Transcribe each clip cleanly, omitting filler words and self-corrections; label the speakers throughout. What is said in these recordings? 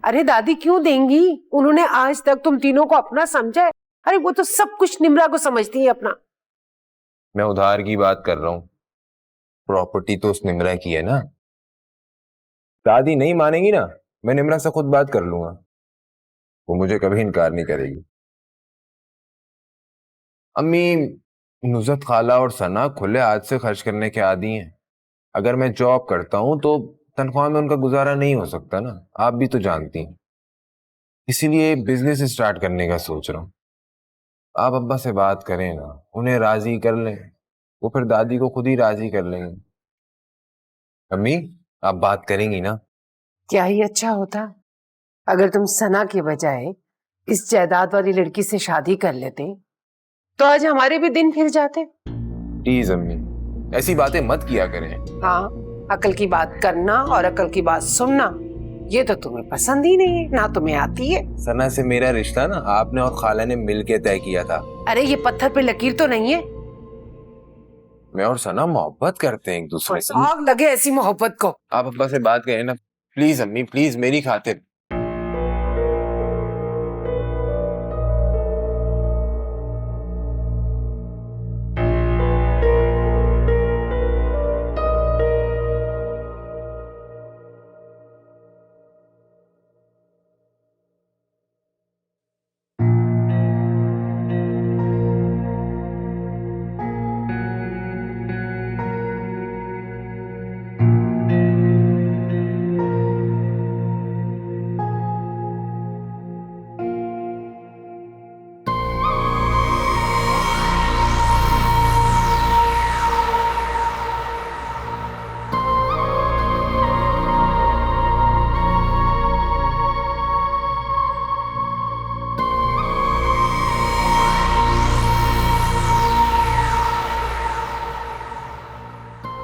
Speaker 1: अरे दादी क्यों देंगी? उन्होंने आज तक तुम तीनों को अपना समझा है। अरे वो तो सब कुछ निम्रा को समझती है अपना।
Speaker 2: मैं उधार की बात कर रहा हूँ, प्रॉपर्टी तो उस निम्रा की है ना। दादी नहीं मानेगी ना, मैं निम्रा से खुद बात कर लूंगा, वो मुझे कभी इनकार नहीं करेगी। अम्मी, नुज़रत खाला और सना खुले हाथ से खर्च करने के आदी हैं। अगर मैं जॉब करता हूं तो तनख्वाह में उनका गुजारा नहीं हो सकता ना, आप भी तो जानती हैं। इसीलिए बिजनेस स्टार्ट करने का सोच रहा हूं। आप अब्बा से बात करें ना, उन्हें राजी कर लें, वो फिर दादी को खुद ही राजी कर लेंगे। अम्मी, आप बात करेंगी ना?
Speaker 1: क्या ही अच्छा होता अगर तुम सना के बजाय इस जायदाद वाली लड़की से शादी कर लेते, तो आज हमारे भी दिन फिर जाते।
Speaker 2: प्लीज अम्मी, ऐसी बातें मत किया करें।
Speaker 1: हाँ, अकल की बात करना और अकल की बात सुनना ये तो तुम्हें पसंद ही नहीं है, ना तुम्हें आती है।
Speaker 2: सना से मेरा रिश्ता ना आपने और खाला ने मिलके तय किया था।
Speaker 1: अरे ये पत्थर पे लकीर तो नहीं है।
Speaker 2: मैं और सना मोहब्बत करते हैं एक दूसरे से।
Speaker 1: आग लगे ऐसी मोहब्बत को।
Speaker 2: आप अब्बा से बात करें ना प्लीज अम्मी, प्लीज मेरी खातिर।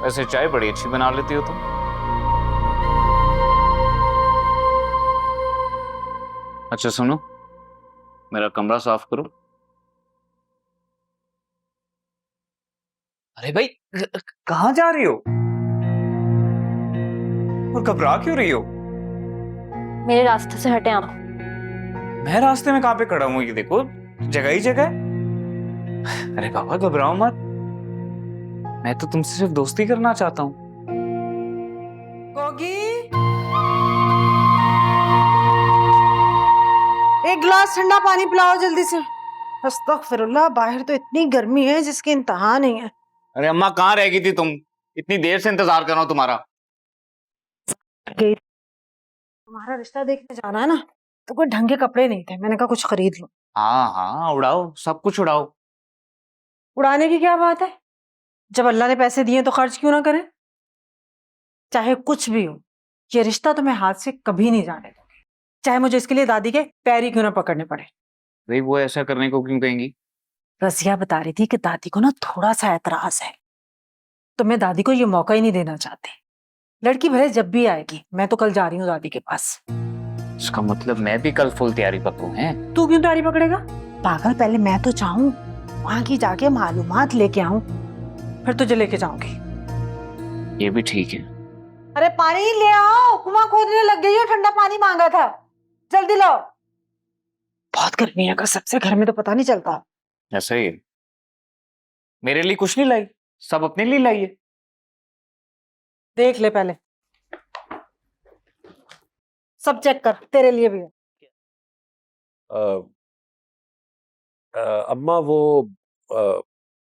Speaker 3: वैसे चाय बड़ी अच्छी बना लेती हो तुम। अच्छा सुनो, मेरा कमरा साफ करो।
Speaker 4: अरे भाई, कहाँ जा रही हो और घबरा क्यों रही हो?
Speaker 5: मेरे रास्ते से हटे आप।
Speaker 4: मैं रास्ते में कहाँ पे खड़ा हूँ? ये देखो, जगह ही जगह है। अरे बाबा घबराओ मत, मैं तो तुमसे सिर्फ दोस्ती करना चाहता हूँ।
Speaker 6: गोगी, एक गिलास ठंडा पानी पिलाओ जल्दी से। अस्तगफिरुल्लाह, बाहर तो इतनी गर्मी है जिसकी इंतहा नहीं है।
Speaker 3: अरे अम्मा कहाँ रह गई थी तुम? इतनी देर से इंतजार कर रहा हूँ तुम्हारा।
Speaker 6: तुम्हारा रिश्ता देखने जाना है ना, तो कोई ढंग के कपड़े नहीं थे, मैंने कहा कुछ खरीद लो।
Speaker 3: हाँ हाँ उड़ाओ, सब कुछ उड़ाओ।
Speaker 6: उड़ाने की क्या बात है? जब अल्लाह ने पैसे दिए तो खर्च क्यों ना करें? चाहे कुछ भी हो, ये रिश्ता तो मैं हाथ से कभी नहीं जाने दूंगी, चाहे मुझे इसके लिए दादी के पैर ही क्यों ना पकड़ने पड़े।
Speaker 3: भाई वो ऐसा करने को क्यों कहेंगी?
Speaker 6: रजिया बता रही थी कि दादी को ना थोड़ा सा एतराज है, तो मैं दादी को ये मौका ही नहीं देना चाहती। लड़की भले जब भी आएगी, मैं तो कल जा रही हूँ दादी के पास।
Speaker 3: इसका मतलब मैं भी कल फुल तैयारी पकड़ूं हैं?
Speaker 6: तू क्यों तैयारी पकड़ेगा? पागल, पहले मैं तो चाहूँ वहां की जाके मालूमात लेके आऊं, फिर तुझे लेके जाऊंगी।
Speaker 3: ये भी ठीक है।
Speaker 6: अरे पानी ले आओ, कुआं खोदने लग गई हो, ठंडा पानी मांगा था, जल्दी लाओ। बहुत गर्मी है कसम से, घर में तो पता नहीं चलता।
Speaker 3: ऐसा ही है। मेरे लिए कुछ नहीं लाई, सब अपने लिए लाई है।
Speaker 6: देख ले पहले, सब चेक कर, तेरे लिए भी है।
Speaker 7: अम्मा, वो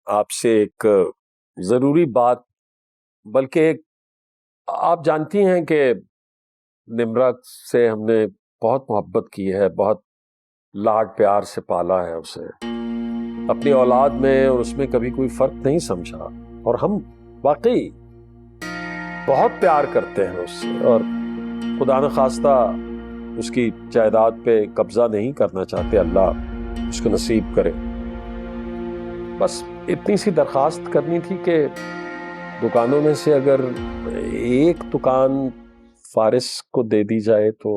Speaker 7: आपसे एक जरूरी बात, बल्कि आप जानती हैं कि निम्रा से हमने बहुत मोहब्बत की है, बहुत लाड प्यार से पाला है उसे, अपनी औलाद में और उसमें कभी कोई फर्क नहीं समझा, और हम वाकई बहुत प्यार करते हैं उससे, और खुदा न खास्ता उसकी जायदाद पे कब्जा नहीं करना चाहते। अल्लाह उसको नसीब करे। बस इतनी सी दरखास्त करनी थी कि दुकानों में से अगर एक दुकान फारिस को दे दी जाए तो।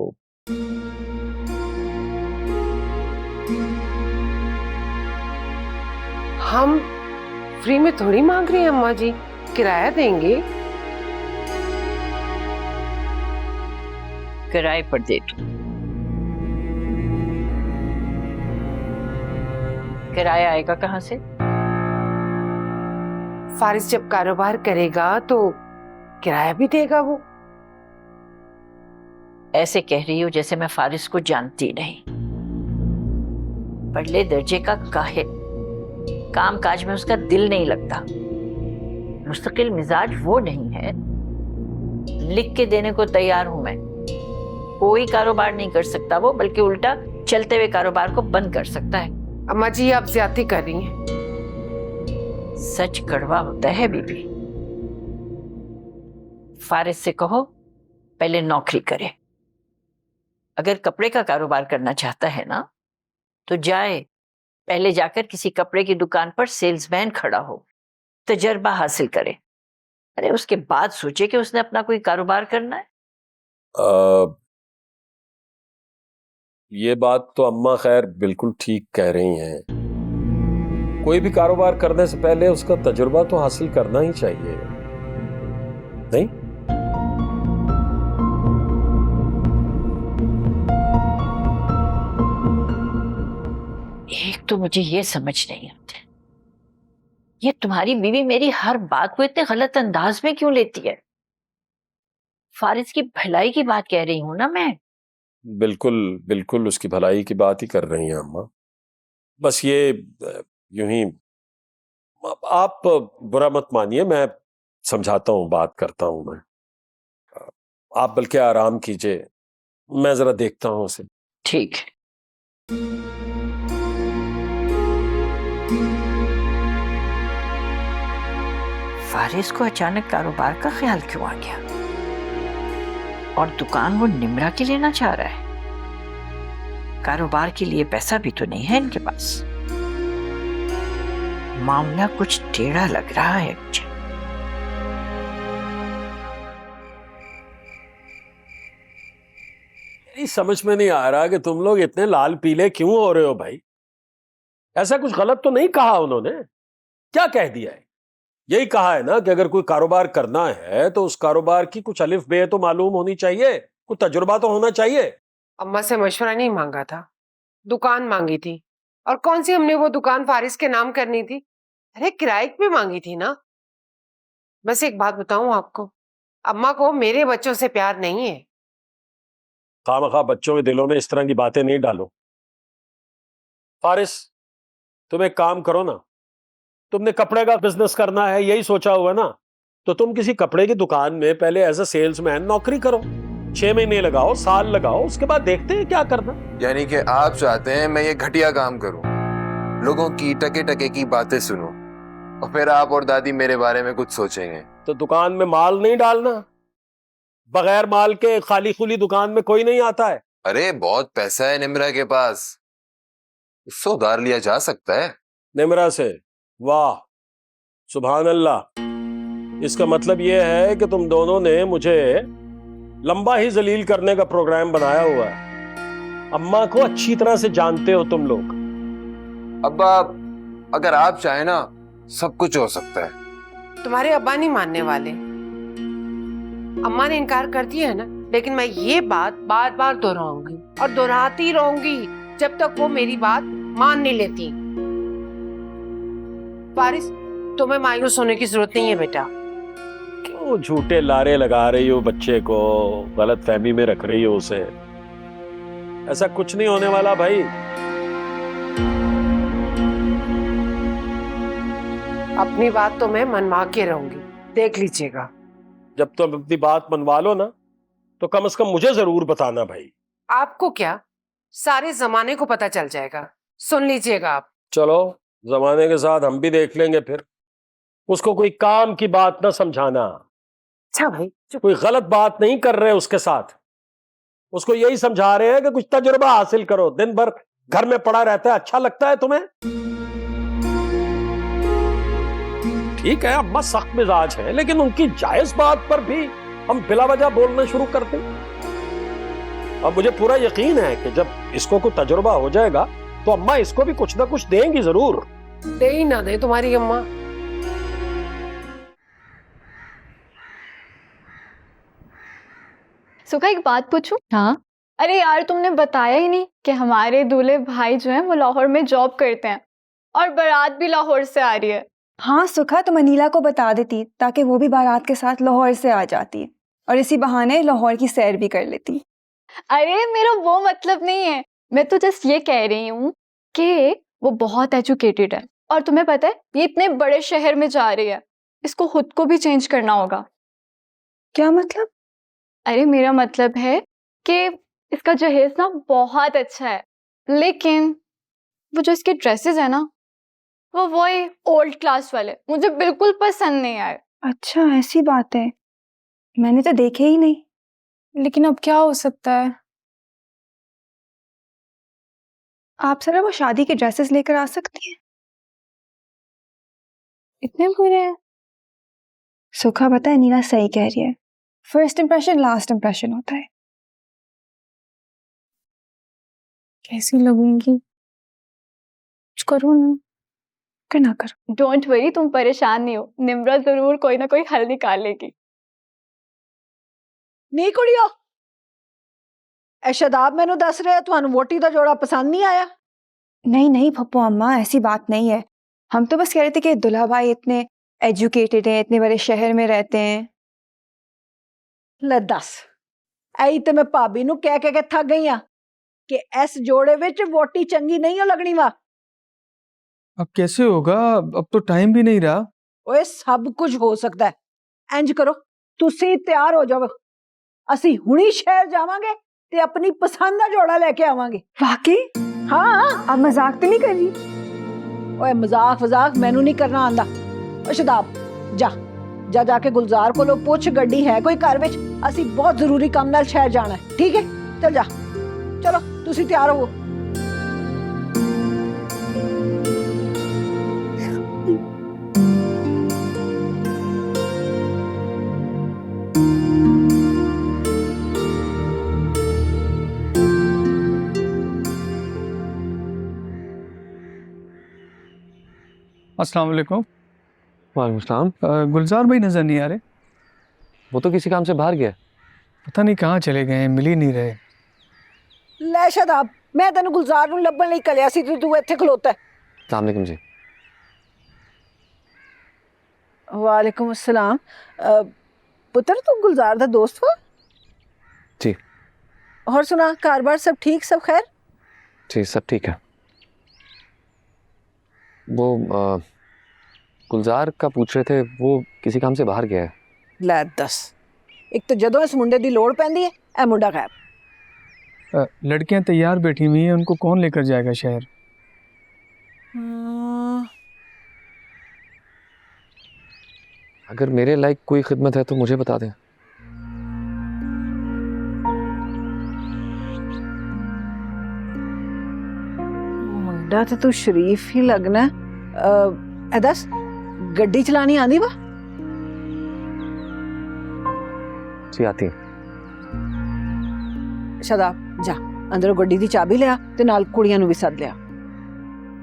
Speaker 1: हम फ्री में थोड़ी मांग रहे हैं अम्मा जी, किराया देंगे।
Speaker 8: किराए पर दे दो। किराया आएगा कहाँ से?
Speaker 1: फारिस जब कारोबार करेगा तो किराया भी देगा वो।
Speaker 8: ऐसे कह रही हो जैसे मैं फारिस को जानती नहीं। पहले दर्जे का काहिल, काम काज में उसका दिल नहीं लगता, मुस्तकिल मिजाज वो नहीं है। लिख के देने को तैयार हूं मैं। कोई कारोबार नहीं कर सकता वो, बल्कि उल्टा चलते हुए कारोबार को बंद कर सकता है।
Speaker 1: अम्मा जी आप ज्यादती कर रही हैं।
Speaker 8: सच कड़वा होता है बीबी। फारिस से कहो पहले नौकरी करे। अगर कपड़े का कारोबार करना चाहता है ना तो जाए, पहले जाकर किसी कपड़े की दुकान पर सेल्समैन खड़ा हो, तजर्बा हासिल करे। अरे उसके बाद सोचे कि उसने अपना कोई कारोबार करना है।
Speaker 7: ये बात तो अम्मा खैर बिल्कुल ठीक कह रही हैं। कोई भी कारोबार करने से पहले उसका तजुर्बा तो हासिल करना ही चाहिए, नहीं?
Speaker 8: एक तो मुझे ये समझ नहीं आती, ये तुम्हारी बीवी मेरी हर बात को इतने गलत अंदाज में क्यों लेती है? फारिस की भलाई की बात कह रही हूं ना मैं।
Speaker 7: बिल्कुल बिल्कुल उसकी भलाई की बात ही कर रही हैं अम्मा। बस ये यूं ही आप बुरा मत मानिए, मैं समझाता हूं, बात करता हूं मैं। आप बल्कि आराम कीजिए, मैं जरा देखता हूं उसे।
Speaker 8: ठीक है। फारिस को अचानक कारोबार का ख्याल क्यों आ गया? और दुकान वो निम्रा की लेना चाह रहा है। कारोबार के लिए पैसा भी तो नहीं है इनके पास। मामला कुछ टेढ़ा लग रहा है मुझे।
Speaker 7: मेरी समझ में नहीं आ रहा कि तुम लोग इतने लाल पीले क्यों हो रहे हो भाई। ऐसा कुछ गलत तो नहीं कहा उन्होंने? क्या कह दिया है? यही कहा है ना कि अगर कोई कारोबार करना है तो उस कारोबार की कुछ अलिफ बे तो मालूम होनी चाहिए, कुछ तजुर्बा तो होना चाहिए।
Speaker 1: अम्मा से मशवरा नहीं मांगा था, दुकान मांगी थी। और कौन सी हमने वो दुकान फारिस के नाम करनी थी? अरे किराए पे मांगी थी ना। बस एक बात बताऊं आपको, अम्मा को मेरे बच्चों से प्यार नहीं है।
Speaker 7: खामखा बच्चों के दिलों में इस तरह की बातें नहीं डालो। फारिस, तुम एक काम करो ना, तुमने कपड़े का बिजनेस करना है यही सोचा हुआ ना, तो तुम किसी कपड़े की दुकान में पहले एज अ सेल्समैन नौकरी करो। 6 महीने लगाओ, साल लगाओ, उसके बाद देखते हैं क्या करना।
Speaker 2: यानी कि आप चाहते हैं मैं ये घटिया काम करूं, लोगों की टके टके की बातें सुनूं, और फिर आप और दादी मेरे बारे में कुछ सोचेंगे?
Speaker 7: तो दुकान में माल नहीं डालना। बगैर माल के खाली खुली दुकान में कोई नहीं आता है।
Speaker 2: अरे बहुत पैसा है निम्रा के पास, उससे उधार लिया जा सकता है।
Speaker 7: निम्रा से? वाह, सुभान अल्लाह। इसका मतलब यह है कि तुम दोनों ने मुझे लंबा ही जलील करने का प्रोग्राम बनाया हुआ है। अम्मा को अच्छी तरह से जानते हो तुम लोग।
Speaker 2: अब्बा, अगर आप चाहें ना सब कुछ हो सकता है।
Speaker 1: तुम्हारे अब्बा नहीं मानने वाले। अम्मा ने इनकार कर दिया है ना, लेकिन मैं ये बात बार बार दोहराऊंगी और दोहराती रहूंगी जब तक वो मेरी बात मान नहीं लेती। फारिस, तुम्हें मायूस होने की जरूरत नहीं है बेटा।
Speaker 7: क्यों झूठे लारे लगा रही हो बच्चे को, गलत फहमी में रख रही हो उसे? ऐसा कुछ नहीं होने वाला भाई।
Speaker 1: अपनी बात तो मैं मनवा के रहूंगी, देख लीजिएगा।
Speaker 7: जब तुम अपनी बात मनवा लो ना, तो कम से कम मुझे जरूर बताना भाई।
Speaker 1: आपको क्या, सारे जमाने को पता चल जाएगा, सुन लीजिएगा आप।
Speaker 7: चलो, जमाने के साथ हम भी देख लेंगे फिर। उसको कोई काम की बात ना समझाना।
Speaker 1: अच्छा भाई चुप।
Speaker 7: कोई गलत बात नहीं कर रहे उसके साथ, उसको यही समझा रहे हैं कि कुछ तजुर्बा हासिल करो। दिन भर घर में पड़ा रहता है, अच्छा लगता है तुम्हें? ठीक है, अम्मा सख्त मिजाज है, लेकिन उनकी जायज बात पर भी हम बिला वजह बोलना शुरू करते हैं। अब मुझे पूरा यकीन है कि जब इसको कोई तजुर्बा हो जाएगा तो अम्मा इसको भी कुछ ना कुछ देंगी जरूर।
Speaker 1: दे ही ना दे तुम्हारी अम्मा।
Speaker 9: सुखा, एक बात पूछूं?
Speaker 5: हाँ।
Speaker 9: अरे यार, तुमने बताया ही नहीं कि हमारे दूल्हे भाई जो हैं वो लाहौर में जॉब करते हैं। और बारात भी लाहौर से आ रही है।
Speaker 10: हाँ सुखा, तुम अनीला को बता देती ताकि वो भी बारात के साथ लाहौर से आ जाती और इसी बहाने लाहौर की सैर भी कर लेती।
Speaker 9: अरे मेरा वो मतलब नहीं है, मैं तो जस्ट ये कह रही हूँ कि वो बहुत एजुकेटेड है और तुम्हें पता है ये इतने बड़े शहर में जा रही है, इसको खुद को भी चेंज करना होगा।
Speaker 10: क्या मतलब?
Speaker 9: अरे मेरा मतलब है कि इसका जहेज ना बहुत अच्छा है, लेकिन वो जो इसके ड्रेसेस है ना वो वही ओल्ड क्लास वाले मुझे बिल्कुल पसंद नहीं आए।
Speaker 10: अच्छा ऐसी बात है, मैंने तो देखे ही नहीं।
Speaker 9: लेकिन अब क्या हो सकता है?
Speaker 10: आप जरा वो शादी के ड्रेसेस लेकर आ सकती हैं?
Speaker 9: इतने बुरे हैं?
Speaker 10: सुखा पता है नीला सही कह रही है, फर्स्ट इंप्रेशन लास्ट इंप्रेशन होता है।
Speaker 9: कैसी लगूंगी? कुछ करो ना।
Speaker 10: करना करो।
Speaker 9: डोंट वरी, तुम परेशान नहीं हो, निम्रा जरूर कोई ना कोई हल निकालेगी।
Speaker 6: नहीं कुड़ियो, ए शदाब मैनू दस रहे तुहानू वोटी दा जोड़ा पसंद नहीं आया?
Speaker 10: नहीं नहीं पप्पू अम्मा, ऐसी बात नहीं है। हम तो बस कह रहे थे कि दुल्हा भाई इतने एजुकेटेड हैं, इतने बड़े शहर में रहते हैं।
Speaker 6: ले दस, ऐ ते मैं भाभी नू कह के थक गई हां कि इस जोड़े विच वोटी चंगी नहीं हो लगनी वा।
Speaker 11: अब कैसे होगा, अब तो टाइम भी नहीं रहा।
Speaker 6: ओए सब कुछ हो सकता है। इंज करो, तुसी तैयार हो जाओ, असी हुणी शहर जावांगे ते अपनी पसंद दा जोड़ा लेके आवांगे।
Speaker 10: वाकई?
Speaker 6: हाँ,
Speaker 10: आप मजाक तो नहीं कर रही?
Speaker 6: ओए मजाक वजाक मैनू नहीं करना आंदा। ओ शदाब जा जा जाके गुलजार कोलों पुछ गड्डी है कोई घर विच, असी बहुत जरूरी काम नाल शहर जाना है। ठीक है चल जा, चलो तुसी तैयार हो।
Speaker 11: अस्सलाम वालेकुम।
Speaker 12: वालेकुम सलाम।
Speaker 11: गुलजार भाई नजर नहीं आ रहे।
Speaker 12: वो तो किसी काम से बाहर गया।
Speaker 11: पता नहीं कहाँ चले गए, मिल ही नहीं रहे।
Speaker 6: ले शदाब, मैं तेन गुलजार नू लभण लई कलिया सी ते तू इत्थे खलोता है।
Speaker 12: अस्सलाम वालेकुम जी।
Speaker 6: वालेकुम अस्सलाम। पुत्र तू गुलजार दा दोस्त वा?
Speaker 12: जी।
Speaker 6: और सुना, कार-बार सब ठीक, सब खैर?
Speaker 12: जी सब ठीक है। वो गुलजार का पूछ रहे थे, वो किसी काम से बाहर गया है।
Speaker 6: ले दस, एक तो जदों इस मुंडे दी लोड़ पैंदी है ए मुंडा गायब।
Speaker 11: लड़कियां तैयार बैठी हुई हैं, उनको कौन लेकर जाएगा शहर?
Speaker 12: अगर मेरे लायक कोई खिदमत है तो मुझे बता दें।
Speaker 6: मुंडा तो तू शरीफ ही लगना। ए दस, गड्डी चलानी आंदी वा?
Speaker 12: जी आती है।
Speaker 6: शदाब जा अंदरों गड्डी दी चाबी लिया ते नाल कुड़ियां नू भी सद लिया।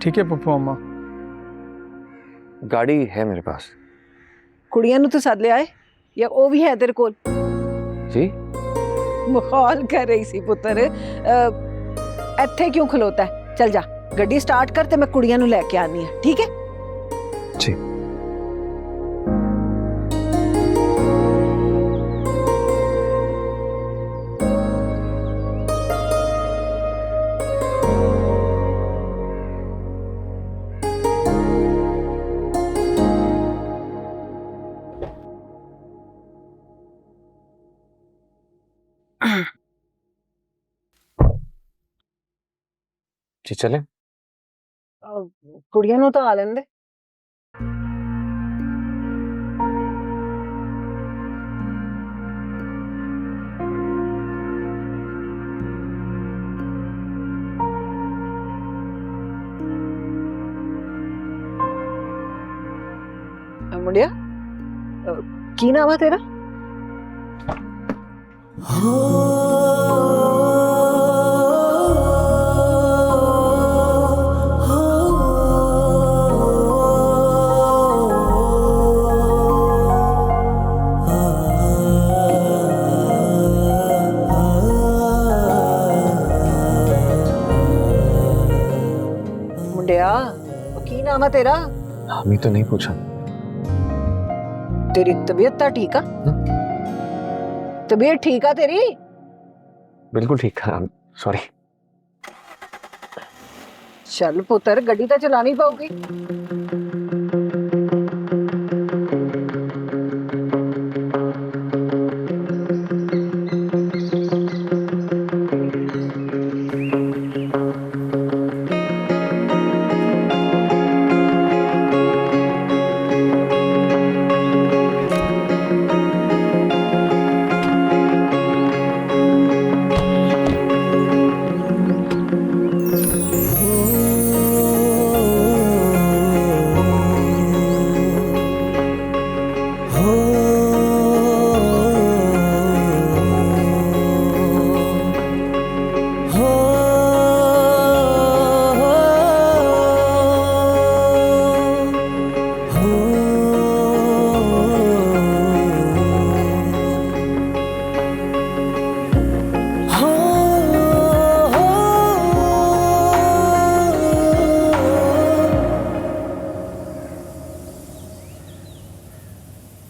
Speaker 11: ठीक है पप्पू अम्मा।
Speaker 12: गाड़ी है मेरे पास।
Speaker 6: कुड़ियां नू तो सद लिया है या वो भी है तेरे कोल?
Speaker 12: जी
Speaker 6: मुखाल कर रही सी पुत्र, इत्थे क्यों खलोता है? चल जा गड्डी स्टार्ट कर ते मैं कुड़ियां नू लेके आनी है। ठीक है
Speaker 12: जी। जी चले।
Speaker 6: कुड़ियां नू तो आ लेंदे। मुंडिया की नाम है तेरा? मुंडिया की
Speaker 13: नाम है तेरा?
Speaker 12: अभी तो नहीं पूछा।
Speaker 13: तेरी तबीयत ठीक है? तबीयत ठीक है तेरी?
Speaker 12: बिल्कुल ठीक है, सॉरी।
Speaker 13: चल पुत्र, गड्डी तो चलानी पऊगी।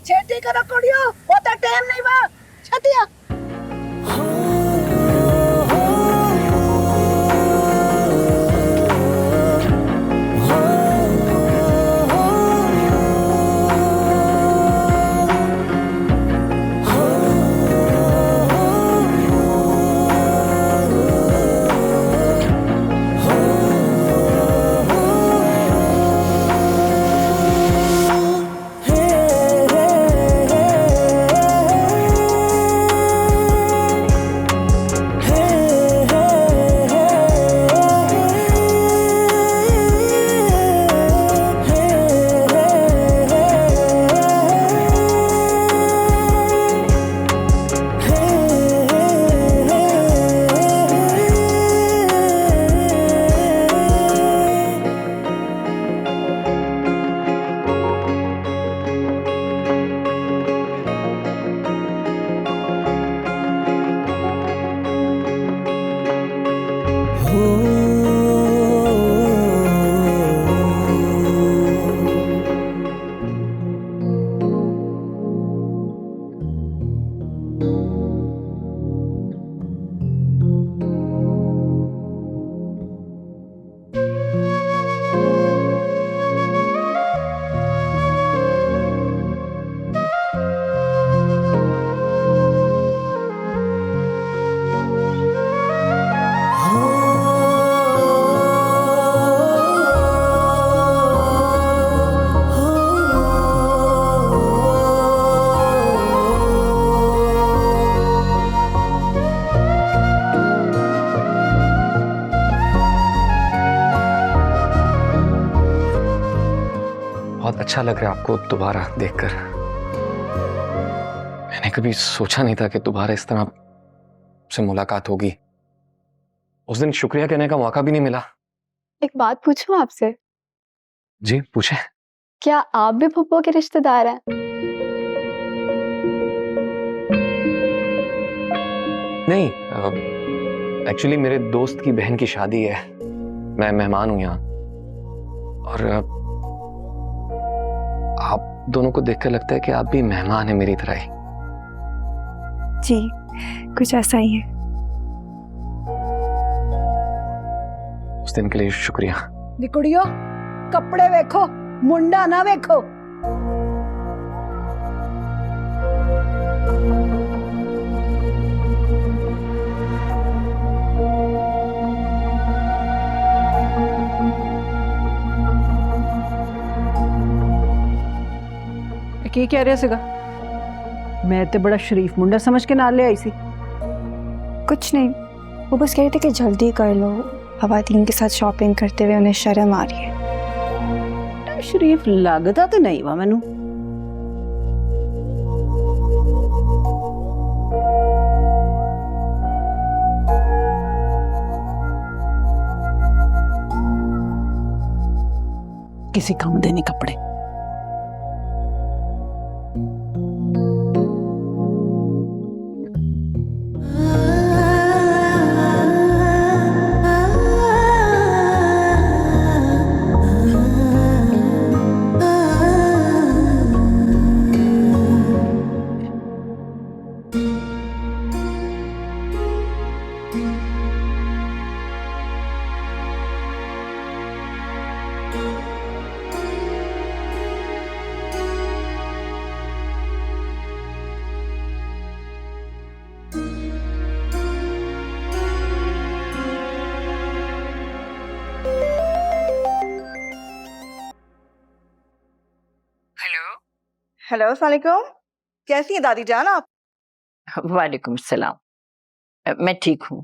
Speaker 13: छेती करो कुड़ियो, होता टाइम नहीं बा, छतिया।
Speaker 12: बहुत अच्छा लग रहा है आपको दोबारा देखकर। मैंने कभी सोचा नहीं था कि दोबारा इस तरह से मुलाकात होगी। उस दिन शुक्रिया कहने का मौका भी नहीं मिला।
Speaker 9: एक बात पूछूं आपसे?
Speaker 12: जी पूछे।
Speaker 9: क्या आप भी फुप्पो के रिश्तेदार हैं?
Speaker 12: नहीं, एक्चुअली मेरे दोस्त की बहन की शादी है, मैं मेहमान हूं यहाँ। और आप दोनों को देखकर लगता है कि आप भी मेहमान हैं मेरी तरह ही।
Speaker 10: जी कुछ ऐसा ही है।
Speaker 12: उस दिन के लिए शुक्रिया।
Speaker 13: निकुड़ियो, कपड़े वेखो, मुंडा ना वेखो।
Speaker 6: की कह रहे सीगा? मैं तो बड़ा शरीफ मुंडा समझ के नाल ले आई सी।
Speaker 10: कुछ नहीं, वो बस कह रहे थे कि जल्दी कर लो, खवातीन के साथ शॉपिंग करते हुए उन्हें शर्म आ रही है।
Speaker 6: शरीफ लगता तो नहीं वा मैनू। किसी काम देने कपड़े।
Speaker 13: हेलो, अस्सलाम वालेकुम। कैसी है दादी जान आप?
Speaker 8: वालेकुम सलाम। मैं ठीक हूँ।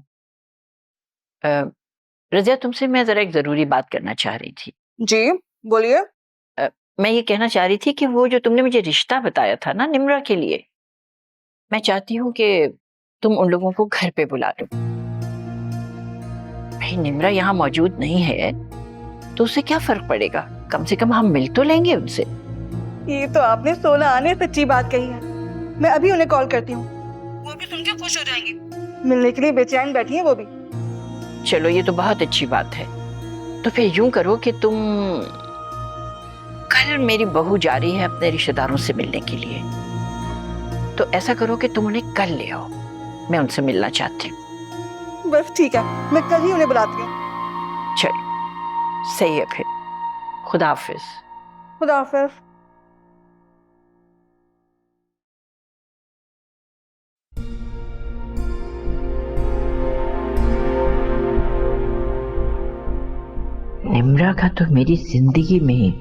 Speaker 8: रजिया, तुमसे मैं जरा एक जरूरी बात करना चाह रही थी।
Speaker 13: जी बोलिए।
Speaker 8: मैं ये कहना चाह रही थी कि वो जो तुमने मुझे रिश्ता बताया था ना निम्रा के लिए, मैं चाहती हूँ कि तुम उन लोगों को घर पे बुला लो। भाई निम्रा यहाँ मौजूद नहीं है तो उससे क्या फर्क पड़ेगा, कम से कम हम मिल तो लेंगे उनसे।
Speaker 13: ये तो आपने 16 आने सच्ची बात कही है। मैं अभी उन्हें कॉल करती हूँ, वो भी सुन के खुश हो जाएंगे। मिलने के लिए बेचैन बैठी है वो भी।
Speaker 8: चलो ये तो बहुत अच्छी बात है। तो फिर यूं करो कि तुम, कल मेरी बहू जा रही है अपने रिश्तेदारों से मिलने के लिए, तो ऐसा करो कि तुम उन्हें कल ले आओ, मैं उनसे मिलना चाहती हूँ।
Speaker 13: बस ठीक है, मैं कल ही उन्हें बुलाती हूँ।
Speaker 8: चलो सही है फिर, खुदा हाफिज।
Speaker 13: खुदा हाफिज।
Speaker 8: निम्रा का तो मेरी जिंदगी में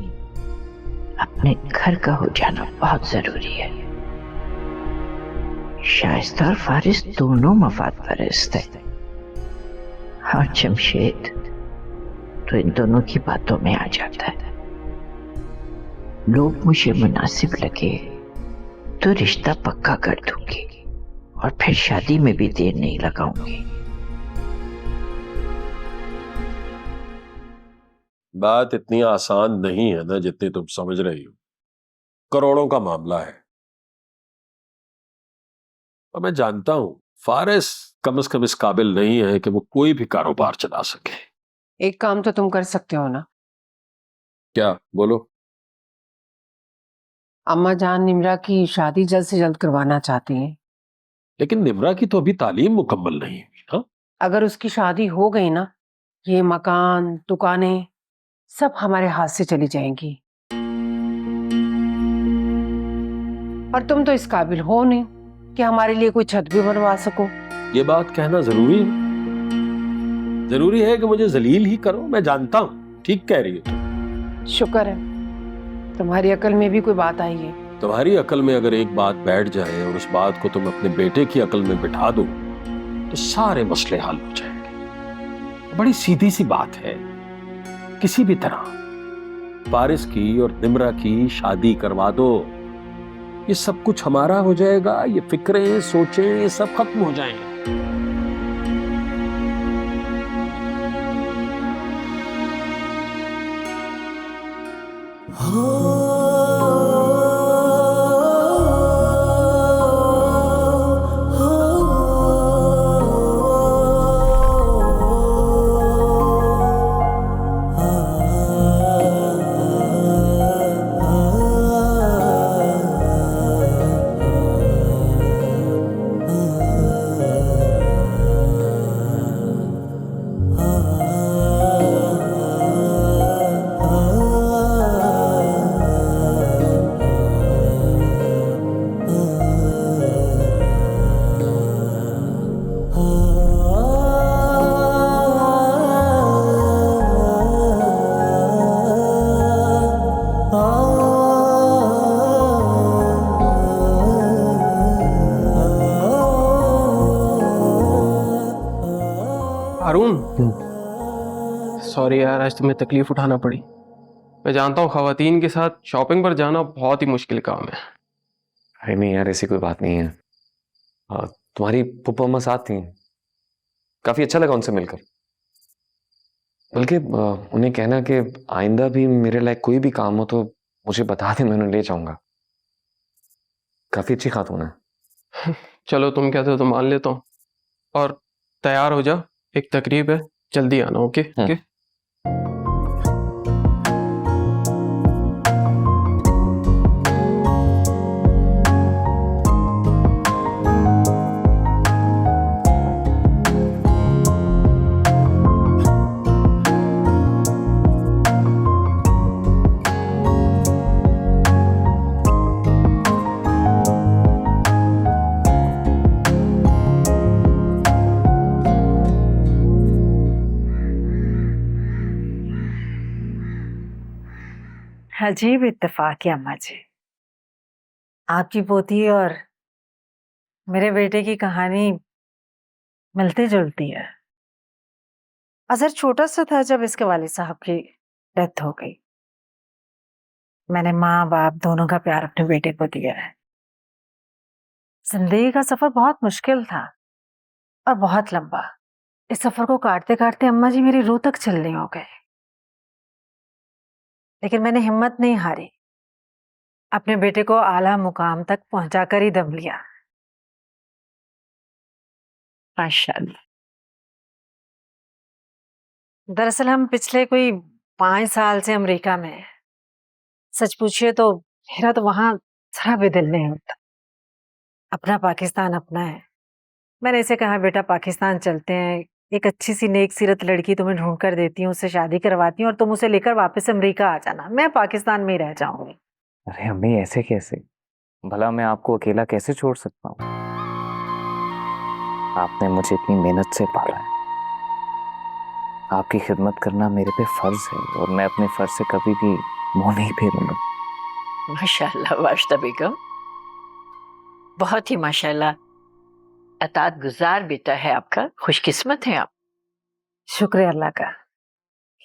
Speaker 8: अपने घर का हो जाना बहुत जरूरी है। शाइस्ता और फारिस दोनों मफाद परस्त है, और जमशेद तो इन दोनों की बातों में आ जाता है। लोग मुझे मुनासिब लगे तो रिश्ता पक्का कर दूंगी, और फिर शादी में भी देर नहीं लगाऊंगी।
Speaker 7: बात इतनी आसान नहीं है ना जितनी तुम समझ रही हो। करोड़ों का मामला है। और मैं जानता हूं फारिस कम से कम इस काबिल नहीं है कि वो कोई भी कारोबार चला सके।
Speaker 1: एक काम तो तुम कर सकते हो ना।
Speaker 7: क्या? बोलो।
Speaker 1: अम्मा जान निम्रा की शादी जल्द से जल्द करवाना चाहती हैं।
Speaker 7: लेकिन निम्रा की तो अभी तालीम मुकम्मल नहीं हुई ना।
Speaker 1: अगर उसकी शादी हो गई ना, ये मकान दुकानें सब हमारे हाथ से चली जाएंगी। और तुम तो इस काबिल हो नहीं कि हमारे लिए कोई छत भी बनवा सको।
Speaker 7: ये बात कहना जरूरी है? जरूरी है कि मुझे जलील ही करो? मैं जानता हूं, ठीक कह रही हो।
Speaker 1: शुक्र है तुम्हारी अकल में भी कोई बात आई है।
Speaker 7: तुम्हारी अकल में अगर एक बात बैठ जाए और उस बात को तुम अपने बेटे की अकल में बिठा दो तो सारे मसले हल हो जाएंगे। बड़ी सीधी सी बात है, किसी भी तरह फारिस की और निम्रा की शादी करवा दो, ये सब कुछ हमारा हो जाएगा। ये फिक्रें सोचें ये सब खत्म हो जाएंगे।
Speaker 11: अरुण, सॉरी यार, आज तुम्हें तकलीफ उठाना पड़ी। मैं जानता हूँ खवातीन के साथ शॉपिंग पर जाना बहुत ही मुश्किल काम है।
Speaker 12: अरे नहीं यार, ऐसी कोई बात नहीं है। तुम्हारी पुप्पा अम्मा साथ थी, काफी अच्छा लगा उनसे मिलकर। बल्कि उन्हें कहना कि आइंदा भी मेरे लायक कोई भी काम हो तो मुझे बता दे, मैं उन्हें ले जाऊंगा। काफी अच्छी खातून है।
Speaker 11: चलो तुम कहते हो तो मान लेता हूँ। और तैयार हो जा, एक तकरीब है, जल्दी आना। Okay okay.
Speaker 13: अजीब इत्तेफाक है अम्मा जी।
Speaker 6: आपकी पोती और मेरे बेटे की कहानी मिलती जुलती है। अजहर छोटा सा था जब इसके वालिद साहब की डेथ हो गई। मैंने माँ बाप दोनों का प्यार अपने बेटे को दिया है। जिंदगी का सफर बहुत मुश्किल था और बहुत लंबा। इस सफर को काटते काटते अम्मा जी मेरी रूह तक चलनी हो गए, लेकिन मैंने हिम्मत नहीं हारी। अपने बेटे को आला मुकाम तक पहुंचाकर ही दम लिया।
Speaker 8: माशाल्लाह।
Speaker 6: दरअसल हम पिछले कोई 5 साल से अमेरिका में हैं। सच पूछिए तो मेरा तो वहां जरा भी दिल नहीं होता। अपना पाकिस्तान अपना है। मैंने इसे कहा बेटा पाकिस्तान चलते हैं, एक अच्छी सी नेक सीरत लड़की तुम्हें ढूंढ कर देती हूँ, उससे शादी करवाती हूँ और तुम उसे लेकर वापस अमेरिका आ जाना, मैं पाकिस्तान में ही रह जाऊंगी।
Speaker 4: अरे अम्मी ऐसे कैसे, भला मैं आपको अकेला कैसे छोड़ सकता हूँ? आपने मुझे इतनी मेहनत से पाला है, आपकी खिदमत करना मेरे पे फर्ज है और मैं अपने फर्ज से कभी भी मुंह नहीं फेरूंगा।
Speaker 8: माशाल्लाह वाश्ता बेगम, बहुत ही माशाल्लाह अतात गुजार बेटा है आपका, खुशकिस्मत है आप।
Speaker 6: शुक्र अल्लाह का,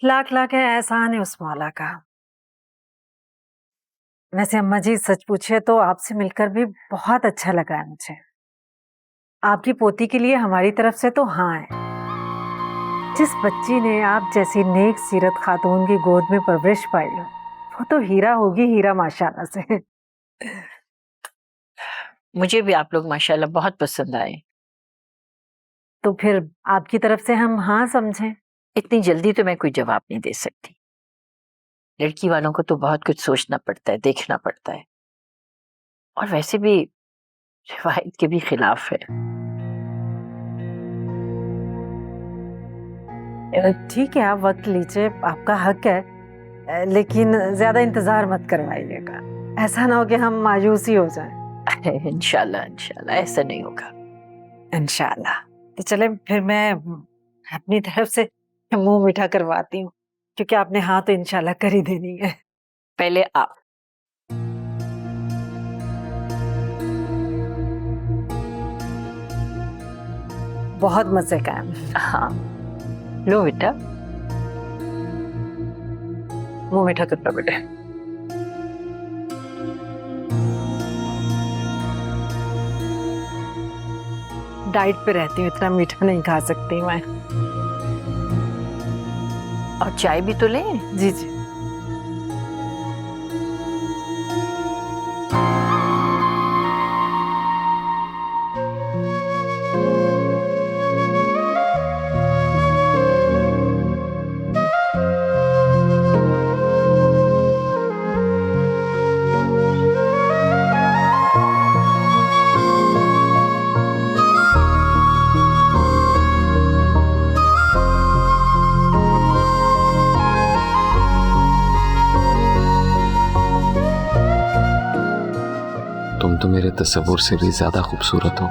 Speaker 6: लाख लाख है एहसान है उस मौला का। वैसे अम्मा जी सच पूछे तो आपसे मिलकर भी बहुत अच्छा लगा है मुझे। आपकी पोती के लिए हमारी तरफ से तो हाँ है। जिस बच्ची ने आप जैसी नेक सीरत खातून की गोद में परवरिश पाई हो, वो तो हीरा होगी हीरा माशाल्लाह से।
Speaker 8: मुझे भी आप लोग माशाल्लाह बहुत पसंद आए।
Speaker 6: तो फिर आपकी तरफ से हम हाँ समझें?
Speaker 8: इतनी जल्दी तो मैं कोई जवाब नहीं दे सकती। लड़की वालों को तो बहुत कुछ सोचना पड़ता है, देखना पड़ता है, और वैसे भी रिवायत के भी खिलाफ है।
Speaker 6: ठीक है, आप वक्त लीजिए, आपका हक है, लेकिन ज्यादा इंतजार मत करवाइएगा। ऐसा ना हो कि हम मायूस ही हो जाएं।
Speaker 8: इंशाल्लाह इंशाल्लाह ऐसा नहीं होगा।
Speaker 6: इंशाल्लाह। तो चले फिर मैं अपनी तरफ से मुंह मीठा करवाती हूँ, क्योंकि आपने हाँ तो इंशाल्लाह कर ही देनी है।
Speaker 8: पहले आप।
Speaker 6: बहुत मजे का है।
Speaker 8: हाँ लो बेटा,
Speaker 6: मुंह मीठा करना बेटे। डाइट पे रहती हूँ, इतना मीठा नहीं खा सकती मैं।
Speaker 8: और चाय भी तो लें।
Speaker 6: जी जी।
Speaker 12: तुम तो मेरे तस्वुर से भी ज्यादा खूबसूरत हो।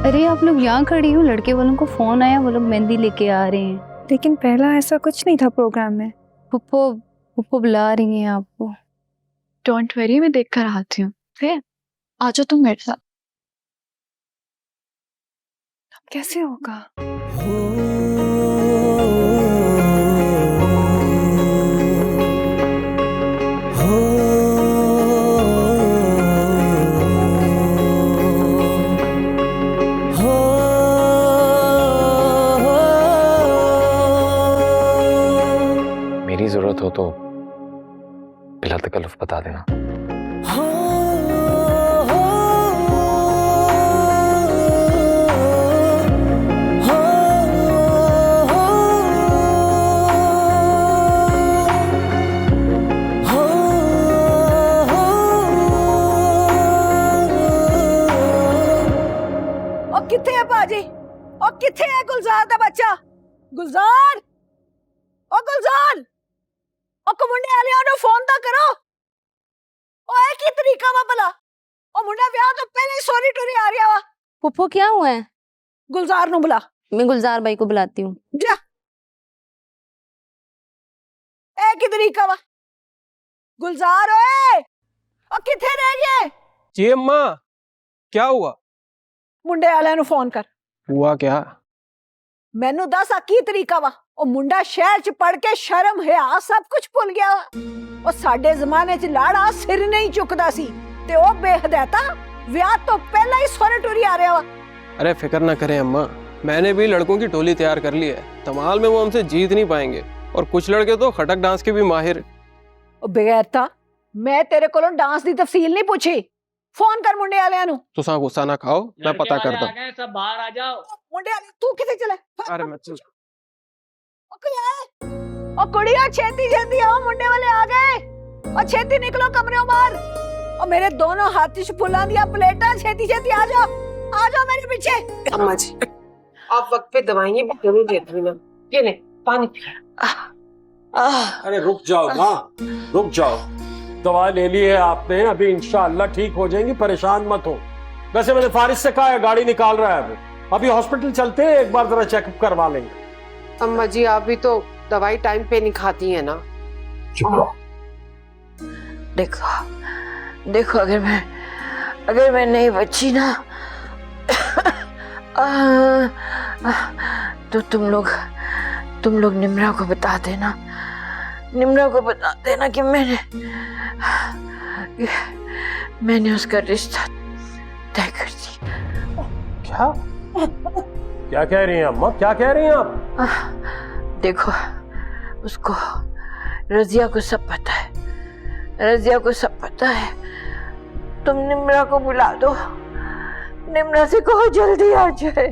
Speaker 10: अरे आप लोग यहाँ खड़ी हो, लड़के वालों को फोन आया, वो लोग मेहंदी लेके आ रहे हैं। लेकिन पहला ऐसा कुछ नहीं था प्रोग्राम में। पुप्पो पुप्पो बुला रही हैं आपको।
Speaker 9: डोंट वरी, मैं देख कर आती हूँ। फिर आ जाओ तुम मेरे साथ।
Speaker 10: कैसे होगा?
Speaker 12: मेरी जरूरत हो तो बिला तकल्लुफ बता देना।
Speaker 13: और किथे है बाजी? और किथे है गुलजार दा बच्चा? गुलजार, ओ गुलजार, ओ मुंडे आलिया नु फोन ता करो। ओ ए की तरीका वा भला? ओ मुंडा ब्याह तो पहले ही सोरी टोरी आ रहा वा।
Speaker 5: पुप्पो क्या हुआ है?
Speaker 13: गुलजार नु बुला।
Speaker 5: मैं गुलजार भाई को बुलाती हूँ।
Speaker 13: जा। ए की तरीका वा? गुलजार ओए ओ किथे रह गए?
Speaker 11: जी अम्मा, क्या हुआ?
Speaker 13: मुंडे वाले नु फोन कर।
Speaker 11: हुआ क्या?
Speaker 13: मैनू दस आ की तरीका वा? ओ मुंडा शहर च पढ़ के शर्म हया सब कुछ भुल गया वा। ओ साडे जमाने च लाड़ा सिर नहीं चुकदा सी ते ओ बेहदैता ब्याह तो पहला ही सोरे टुरी आ रहा वा।
Speaker 11: अरे फिक्र ना करें अम्मा, मैंने भी लड़कों की टोली तैयार कर ली है। धमाल में वो हमसे जीत नहीं पाएंगे, और कुछ लड़के तो खटक डांस के भी माहिर।
Speaker 13: ओ बेगैरता, मैं तेरे कोलों डांस दी तफसील नहीं पूछी। फोन कर मुंडे वालियां नु।
Speaker 11: तुसा गुस्सा ना खाओ, मैं पता करता।
Speaker 3: सब बाहर आ जाओ।
Speaker 13: मुंडे वाले तू किथे चले?
Speaker 11: अरे मैं चल।
Speaker 13: ओ कोई आए? ओ कुड़िया छेती छेती आओ, मुंडे वाले आ गए। ओ छेती निकलो कमरे बाहर। ओ मेरे दोनों हाथ च फुलां दियां प्लेटां, छेती छेती आ जाओ मेरे पीछे।
Speaker 1: अम्मा जी, आप वक्त पे दवाइयाँ भी जरूर देती ना। ये ले पानी पी।
Speaker 7: अरे रुक जाओ माँ, रुक जाओ। दवा ले ली है आपने, अभी इंशाअल्लाह ठीक हो जाएंगी, परेशान मत हो। वैसे मैंने फारिस से कहा है, गाड़ी निकाल रहा है वो। अभी हॉस्पिटल चलते हैं, एक बार जरा चेकअप करवा लेंगे।
Speaker 1: अम्मा जी, आप भी तो दवाई टाइम पे नहीं खाती है ना।
Speaker 8: देखो अगर मैं नहीं बची ना तो तुम लोग निम्रा को बता देना कि मैंने उसका रिश्ता तय कर दिया।
Speaker 7: क्या कह रही हैं अम्मा, क्या कह रही हैं आप?
Speaker 8: देखो, उसको रजिया को सब पता है। तुम निम्रा को बुला दो, निम्रा से कहो जल्दी आ जाए।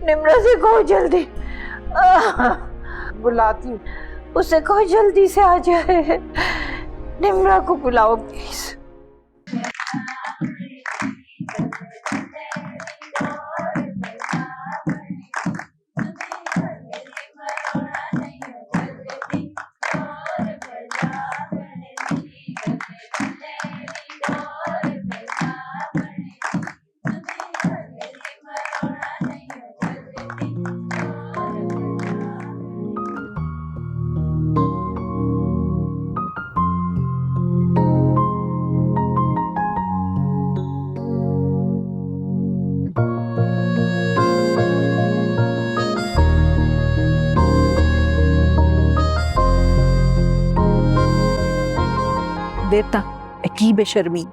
Speaker 8: निम्रा से कहो जल्दी।
Speaker 1: बुलाती हूँ।
Speaker 8: उसे कहो जल्दी से आ जाए। निम्रा को बुलाओ प्लीज।
Speaker 13: देता की बेशर्मी,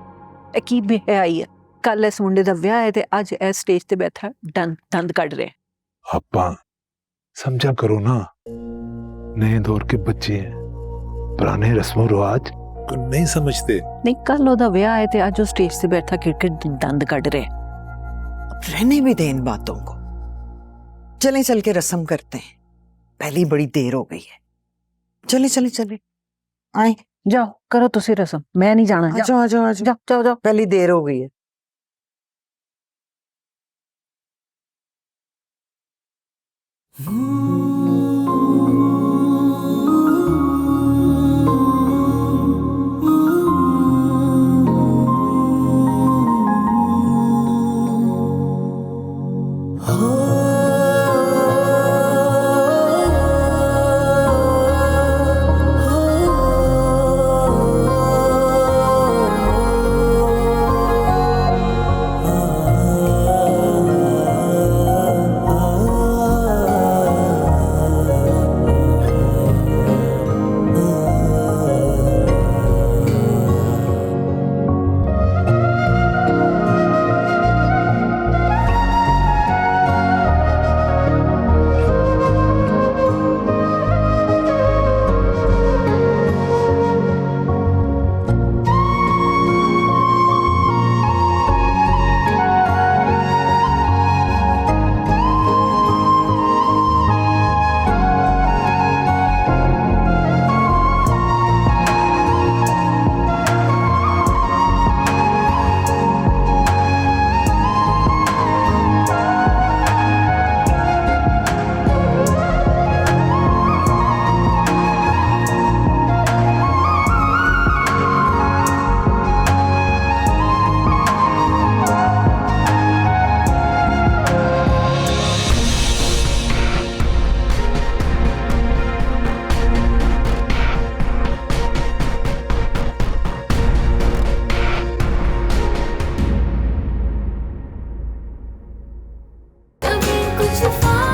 Speaker 13: की बेहयाई है। कल इस मुंडे दा विआह है ते अज इस स्टेज ते बैठा दंद कट रहे।
Speaker 14: अब्बा समझा करो ना, नए दौर के बच्चे हैं, पुराने रस्मों रिवाज को नहीं समझते।
Speaker 13: नहीं, कल ओदा विआह है ते अज स्टेज से बैठा क्रिकेट दंद कट रहे।
Speaker 15: अब रहने भी दे इन बातों को, चलें चल के रस्म करते हैं, पहली बड़ी देर हो गई है। चले
Speaker 13: आए जाओ, करो तुसी रस्म, मैं नहीं जाना।
Speaker 15: आ जाओ, पहली देर हो गई है।
Speaker 16: कुछ